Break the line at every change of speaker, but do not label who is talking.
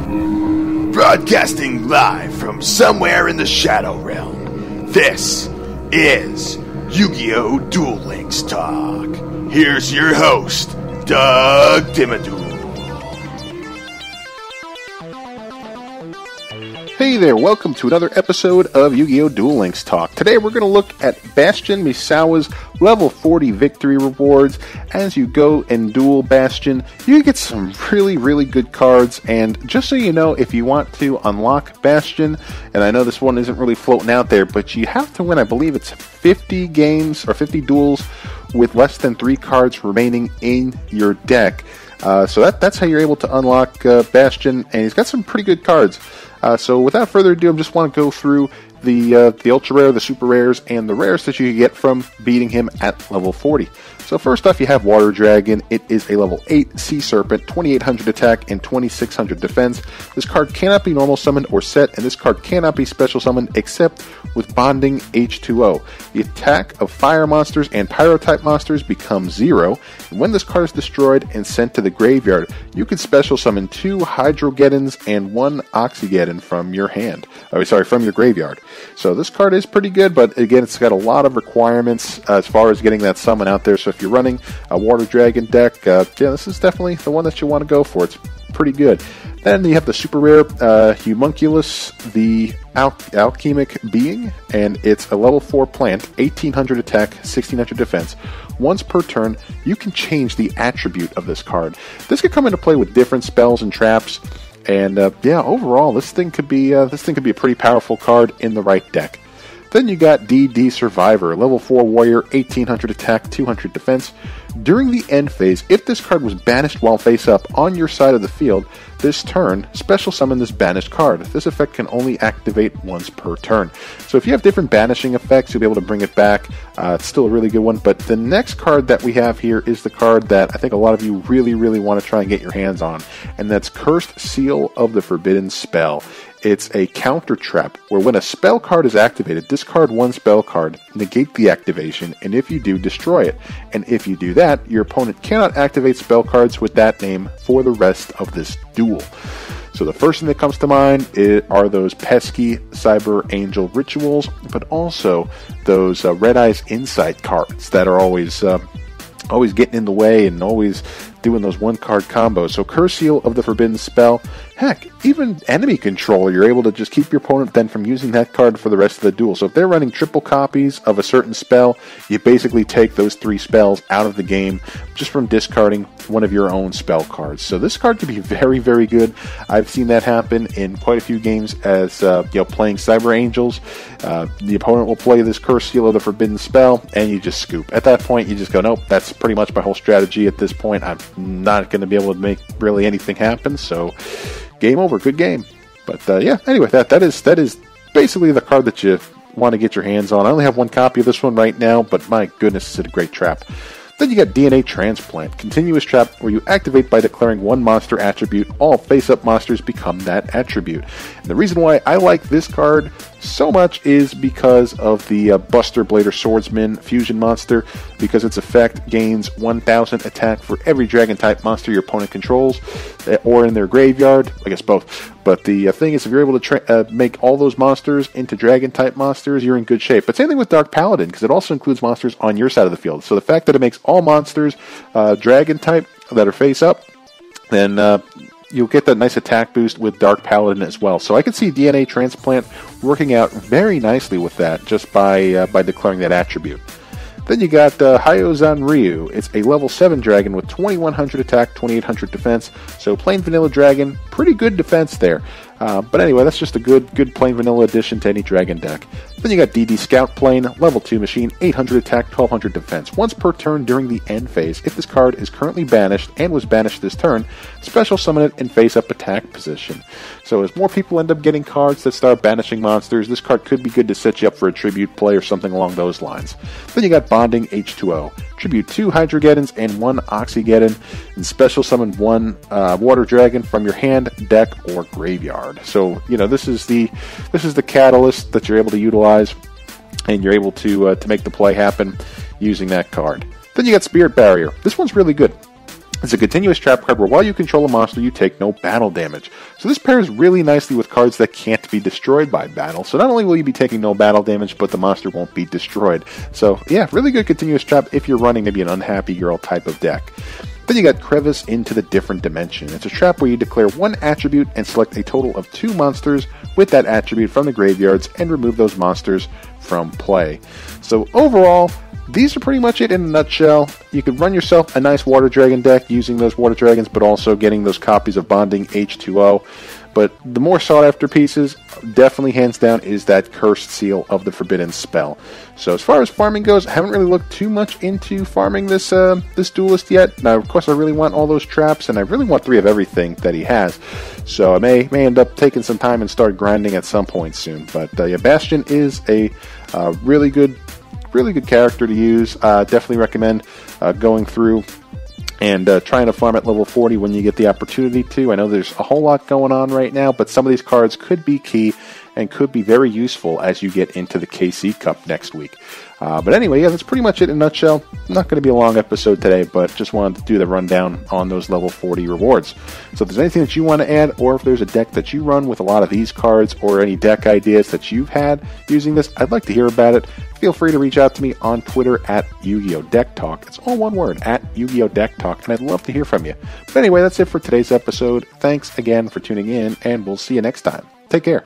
Broadcasting live from somewhere in the Shadow Realm, this is YuGiOh Duel Links Talk. Here's your host, Doug Dimmadoo.
Hey there, welcome to another episode of YuGiOh Duel Links Talk. Today we're going to look at Bastion Misawa's level 40 victory rewards. As you go and duel Bastion, you get some really good cards, and just so you know, if you want to unlock Bastion, and I know this one isn't really floating out there, but you have to win, I believe it's 50 games or 50 duels with less than 3 cards remaining in your deck. So that's how you're able to unlock Bastion, and he's got some pretty good cards. So without further ado, I just want to go through the ultra rare, the super rares, and the rares that you get from beating him at level 40. So first off, you have Water Dragon. It is a level 8 Sea Serpent, 2800 attack and 2600 defense. This card cannot be normal summoned or set, and this card cannot be special summoned except with bonding H2O. The attack of fire monsters and pyro type monsters becomes 0, and when this card is destroyed and sent to the graveyard, you can special summon 2 Hydrogeddons and 1 Oxygeddon from your hand. From your graveyard. So this card is pretty good, but again, it's got a lot of requirements as far as getting that summon out there. So if you're running a Water Dragon deck, this is definitely the one that you want to go for. It's pretty good. Then you have the super rare Homunculus, the Alchemic Being, and it's a level 4 plant, 1800 attack, 1600 defense. Once per turn, you can change the attribute of this card. This could come into play with different spells and traps. And overall, this thing could be a pretty powerful card in the right deck. Then you got DD Survivor, level 4 warrior, 1800 attack, 200 defense. During the end phase, if this card was banished while face up on your side of the field, this turn, special summon this banished card. This effect can only activate once per turn. So if you have different banishing effects, you'll be able to bring it back. It's still a really good one. But the next card that we have here is the card that I think a lot of you really want to try and get your hands on, and that's Cursed Seal of the Forbidden Spell. It's a counter trap where when a spell card is activated, discard 1 spell card, negate the activation, and if you do, destroy it. And if you do that, your opponent cannot activate spell cards with that name for the rest of this duel. So the first thing that comes to mind are those pesky Cyber Angel rituals, but also those Red Eyes Insight cards that are always getting in the way and always doing those 1-card combos. So Curse Seal of the Forbidden Spell, heck, even enemy control, you're able to just keep your opponent then from using that card for the rest of the duel. So if they're running triple copies of a certain spell, you basically take those 3 spells out of the game just from discarding one of your own spell cards. So this card can be very good. I've seen that happen in quite a few games as playing Cyber Angels. The opponent will play this Curse Seal of the Forbidden Spell, and you just scoop. At that point, you just go, nope, that's pretty much my whole strategy at this point. I'm not going to be able to make really anything happen, so game over. Good game. But anyway, that is basically the card that you want to get your hands on. I only have 1 copy of this one right now, but my goodness, it's a great trap. Then you got DNA Transplant, continuous trap where you activate by declaring 1 monster attribute. All face-up monsters become that attribute. And the reason why I like this card so much is because of the Buster Blader Swordsman fusion monster, because its effect gains 1000 attack for every dragon type monster your opponent controls or in their graveyard. I guess both. But the thing is, if you're able to make all those monsters into dragon type monsters, you're in good shape. But same thing with Dark Paladin, because it also includes monsters on your side of the field. So the fact that it makes all monsters dragon type that are face up, then you'll get that nice attack boost with Dark Paladin as well. So I can see DNA Transplant working out very nicely with that just by declaring that attribute. Then you got Hyozan Ryu. It's a level 7 dragon with 2100 attack, 2800 defense. So plain vanilla dragon, pretty good defense there. But anyway, that's just a good plain vanilla addition to any dragon deck. Then you got DD Scout Plane, level 2 machine, 800 attack, 1200 defense. Once per turn during the end phase, if this card is currently banished and was banished this turn, special summon it in face-up attack position. So as more people end up getting cards that start banishing monsters, this card could be good to set you up for a tribute play or something along those lines. Then you got Bonding H2O. Tribute 2 Hydrogeddons and 1 Oxygeddon, and special summon 1 Water Dragon from your hand, deck, or graveyard. So this is the catalyst that you're able to utilize, and you're able to make the play happen using that card. Then you got Spirit Barrier. This one's really good. It's a continuous trap card where while you control a monster, you take no battle damage. So this pairs really nicely with cards that can't be destroyed by battle. So not only will you be taking no battle damage, but the monster won't be destroyed. So yeah, really good continuous trap if you're running maybe an unhappy girl type of deck. Then you got Crevice into the Different Dimension. It's a trap where you declare one attribute and select a total of 2 monsters with that attribute from the graveyards and remove those monsters from play. So overall, these are pretty much it in a nutshell. You could run yourself a nice Water Dragon deck using those Water Dragons, but also getting those copies of Bonding H2O. But the more sought after pieces, definitely hands down, is that Cursed Seal of the Forbidden Spell. So as far as farming goes, I haven't really looked too much into farming this this duelist yet. Now, of course, I really want all those traps, and I really want 3 of everything that he has. So I may end up taking some time and start grinding at some point soon. But yeah, Bastion is a really good character to use. Definitely recommend going through and trying to farm at level 40 when you get the opportunity to. I know there's a whole lot going on right now, but some of these cards could be key and could be very useful as you get into the KC Cup next week. But anyway, yeah, that's pretty much it in a nutshell. Not going to be a long episode today, but just wanted to do the rundown on those level 40 rewards. So if there's anything that you want to add, or if there's a deck that you run with a lot of these cards, or any deck ideas that you've had using this, I'd like to hear about it. Feel free to reach out to me on Twitter at YuGiOh Deck Talk. It's all one word, at YuGiOh Deck Talk, and I'd love to hear from you. But anyway, that's it for today's episode. Thanks again for tuning in, and we'll see you next time. Take care.